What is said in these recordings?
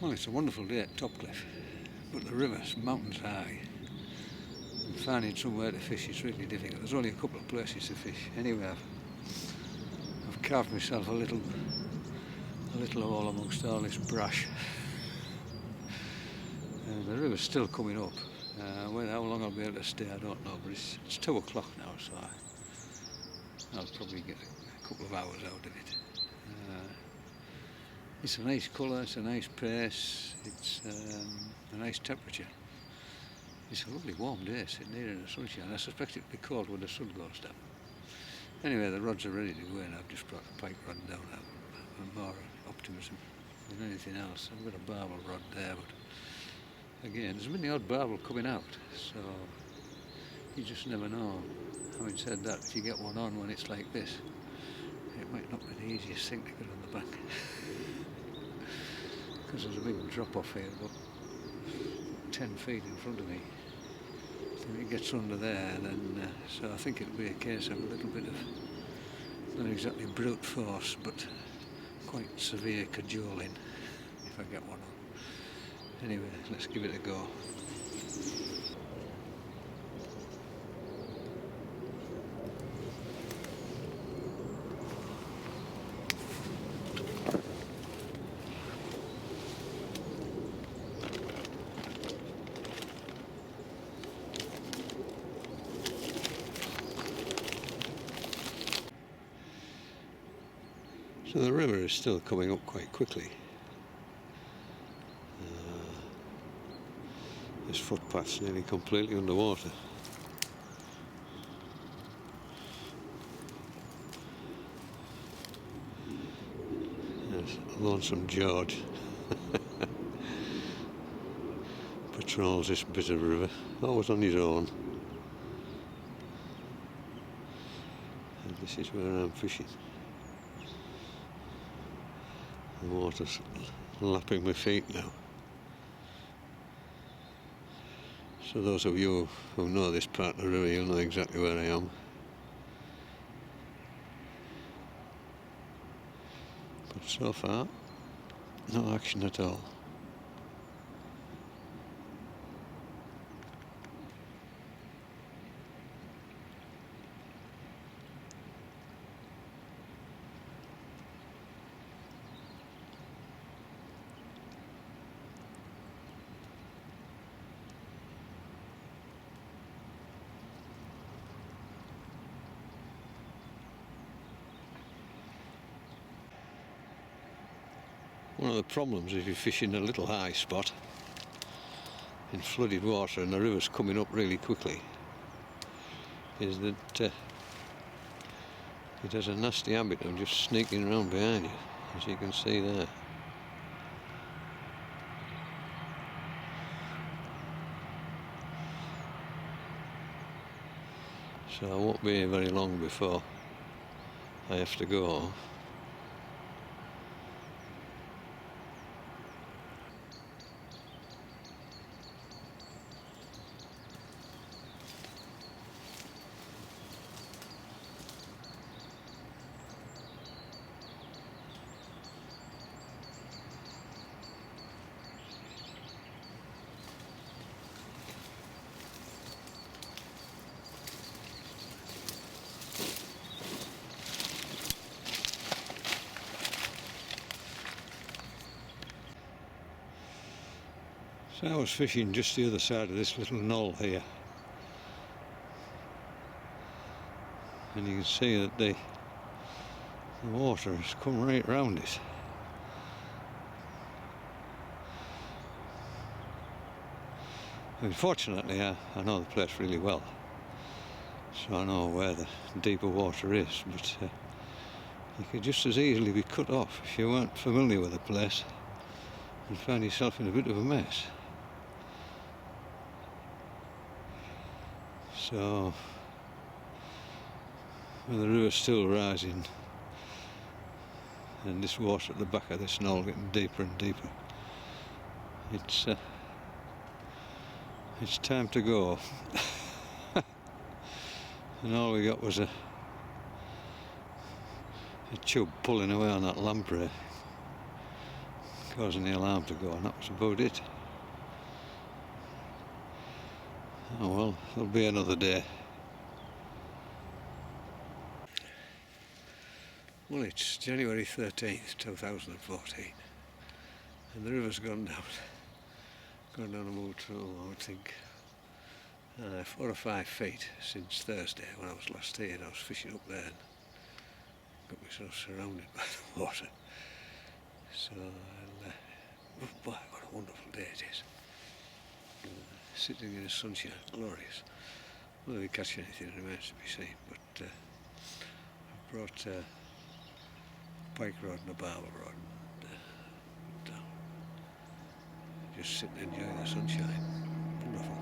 Well, it's a wonderful day at Topcliffe, but the river's mountains high, and finding somewhere to fish is really difficult. There's only a couple of places to fish. Anyway, I've carved myself a little hole amongst all this brash, and the river's still coming up. How long I'll be able to stay, I don't know, but it's 2 o'clock now, so I'll probably get a couple of hours out of it. It's a nice colour, it's a nice pace, it's a nice temperature. It's a lovely warm day sitting here in the sunshine. I suspect it'll be cold when the sun goes down. Anyway, the rods are ready to go in. I've just brought the pike rod down. I'm more optimism than anything else. I've got a barbel rod there, but again, there's been the odd barbel coming out, so you just never know. Having said that, if you get one on when it's like this, it might not be the easiest thing to get on the bank. Because there's a big drop off here, about 10 feet in front of me. So it gets under there, and then so I think it'll be a case of a little bit of, not exactly brute force, but quite severe cajoling if I get one on. Anyway, let's give it a go. So the river is still coming up quite quickly. This footpath's nearly completely underwater. There's Lonesome George. Patrols this bit of river, always on his own. And this is where I'm fishing. The water's lapping my feet now. So those of you who know this part of the river, you'll know exactly where I am. But so far, no action at all. One of the problems if you fish in a little high spot in flooded water and the river's coming up really quickly is that it has a nasty habit of just sneaking around behind you, as you can see there. So I won't be here very long before I have to go. So I was fishing just the other side of this little knoll here, and you can see that the water has come right round it. Unfortunately, I know the place really well, so I know where the deeper water is, but you could just as easily be cut off if you weren't familiar with the place and find yourself in a bit of a mess. So, with the river still rising and this water at the back of this knoll getting deeper and deeper, it's time to go. And all we got was a chub pulling away on that lamprey. causing the alarm to go, and that was about it. Oh well, there'll be another day. Well, it's January 13th, 2014, and the river's gone down about, I think, 4 or 5 feet since Thursday when I was last here. I was fishing up there and got myself surrounded by the water. So, oh boy, what a wonderful day it is. Sitting in the sunshine, glorious. Whether we catch anything remains to be seen, but I've brought a pike rod and a barbel rod and just sit and enjoy the sunshine. Wonderful.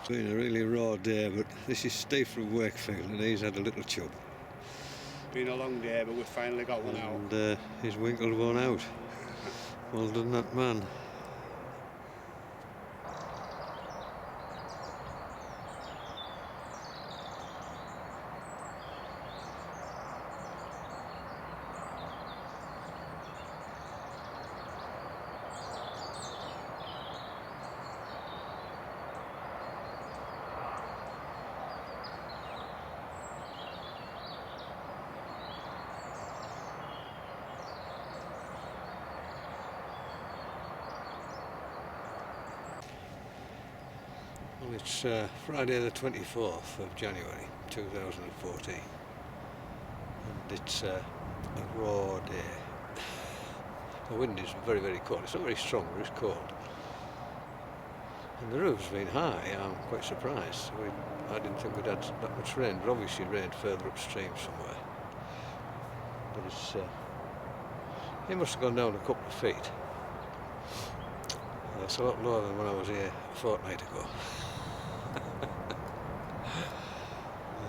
It's been a really raw day, but this is Steve from Wakefield and he's had a little chub. Been a long day, but we've finally got one out. And he's winkled one out. Well done, that man. Well, it's Friday the 24th of January 2014 and it's a raw day. The wind is very, very cold. It's not very strong, but it's cold. And the river's been high. I'm quite surprised. I didn't think we'd had that much rain, but obviously it rained further upstream somewhere. But it must have gone down a couple of feet. It's a lot lower than when I was here a fortnight ago.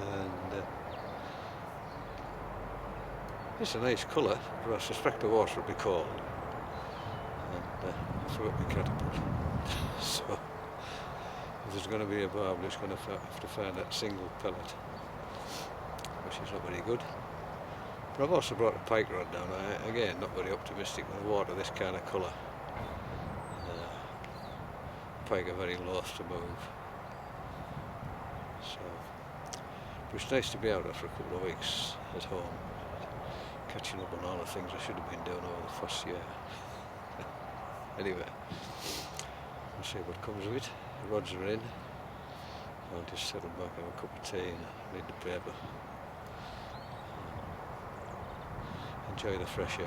And it's a nice colour, but I suspect the water will be cold. And I forgot my catapult. So if there's going to be a barbel, it's going to have to find that single pellet, which is not very good. But I've also brought a pike rod down. Again, not very optimistic with water this kind of colour. Pike are very loath to move. So, but it's nice to be out after a couple of weeks at home, catching up on all the things I should have been doing over the first year. Anyway, we'll see what comes of it. The rods are in. I'll just settle back, have a cup of tea and read the paper. Enjoy the fresh air.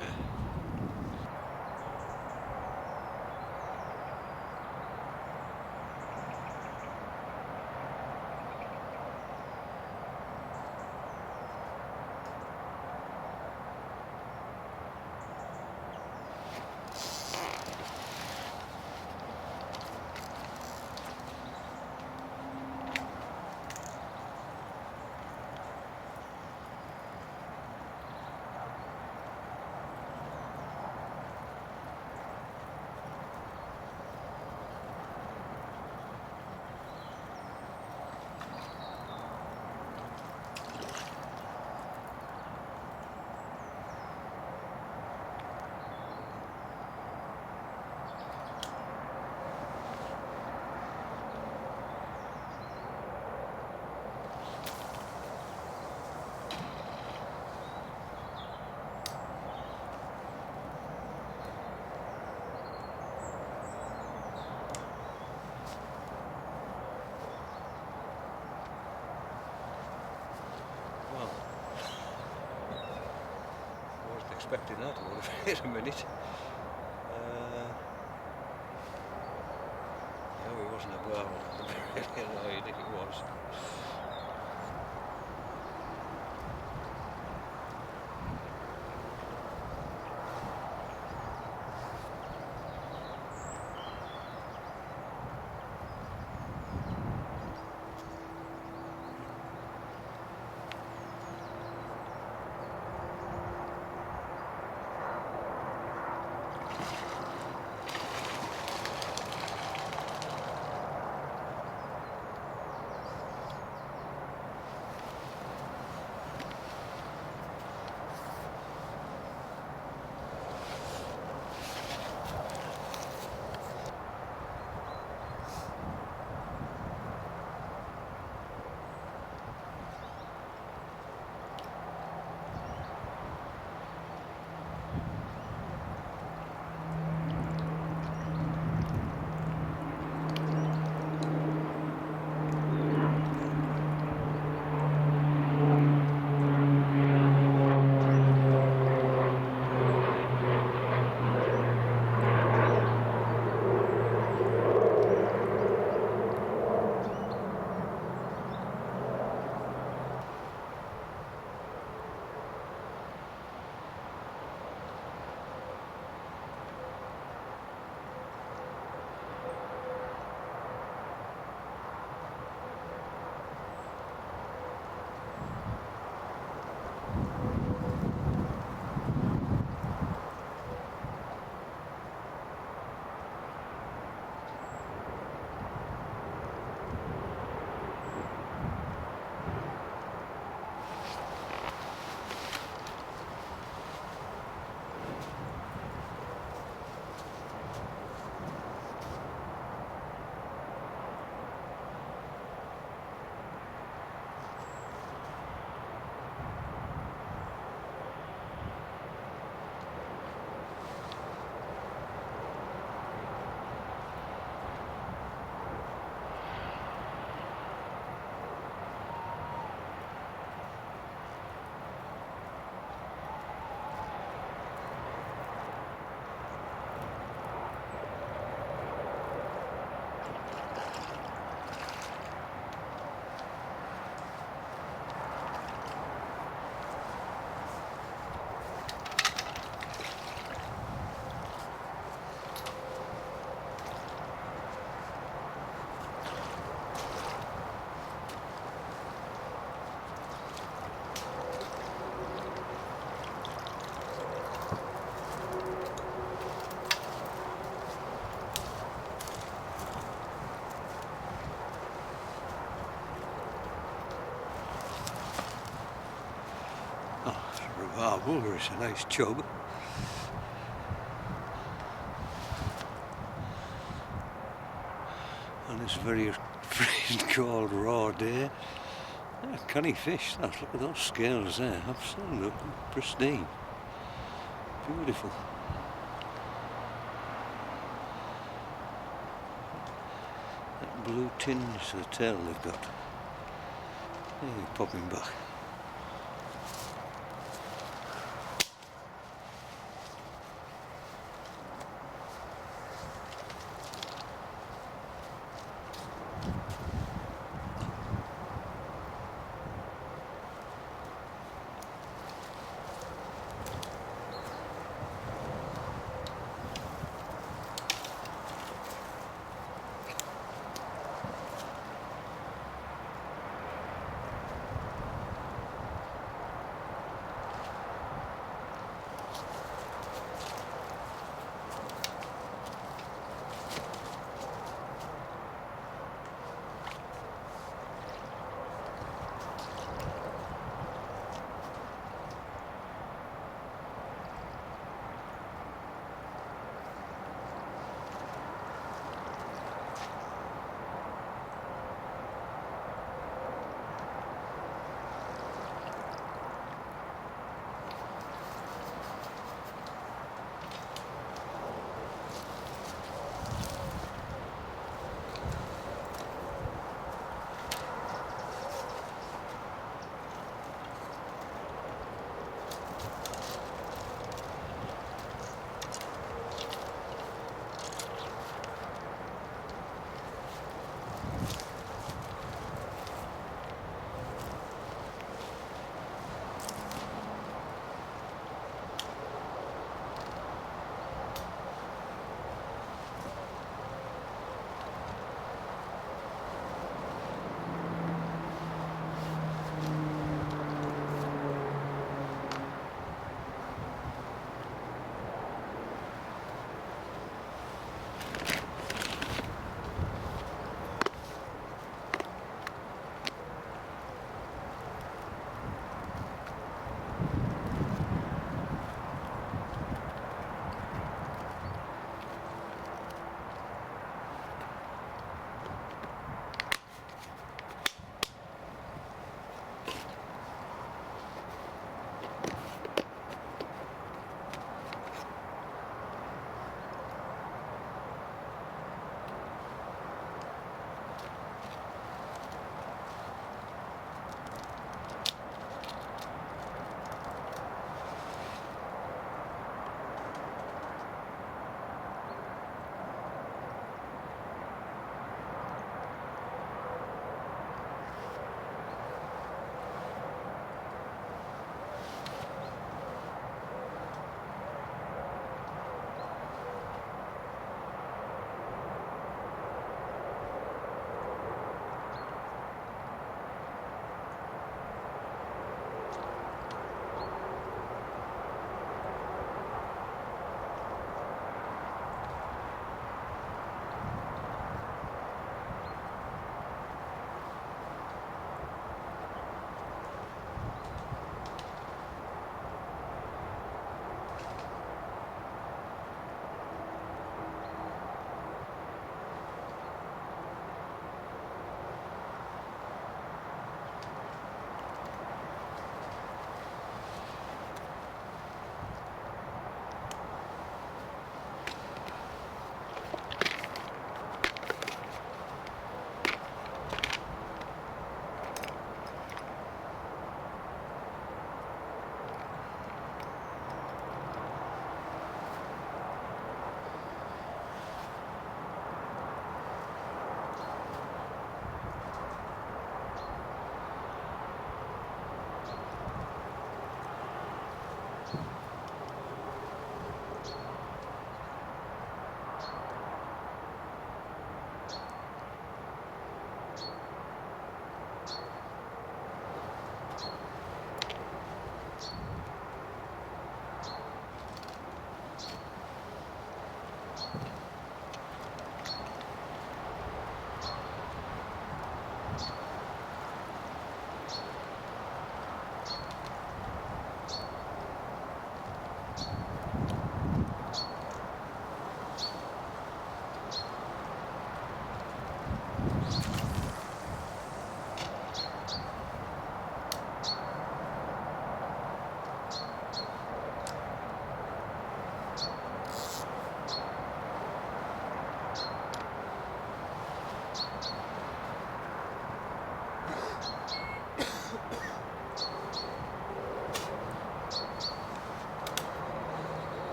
expecting that, I would have in a minute. No, it wasn't a barbel. I'd be really annoyed if it was. Barbel, it's a nice chub. On this very freezing cold raw day. Canny fish, that. Look at those scales there, absolutely pristine. Beautiful. That blue tinge to the tail they've got. Hey, popping back.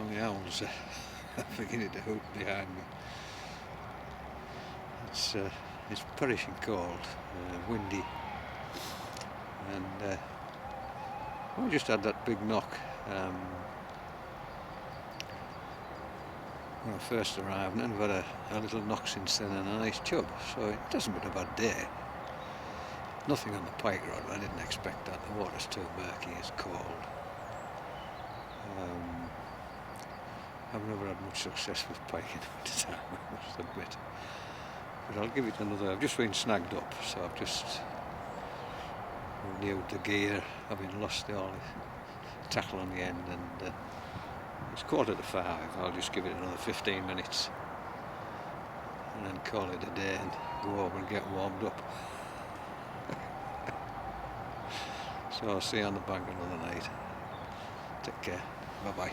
Now the owls are beginning to hoot behind me. It's perishing cold, windy, and we just had that big knock when I first arrived, and then we've had a little knock since then and a nice chub, so it hasn't been a bad day. Nothing on the pike rod, I didn't expect that. The water's too murky, it's cold. I've never had much success with pike in winter time, I must admit. But I'll give it another. I've just been snagged up, so I've just renewed the gear, having lost all the tackle on the end, and it's 4:45. I'll just give it another 15 minutes and then call it a day and go over and get warmed up. So I'll see you on the bank another night. Take care. Bye bye.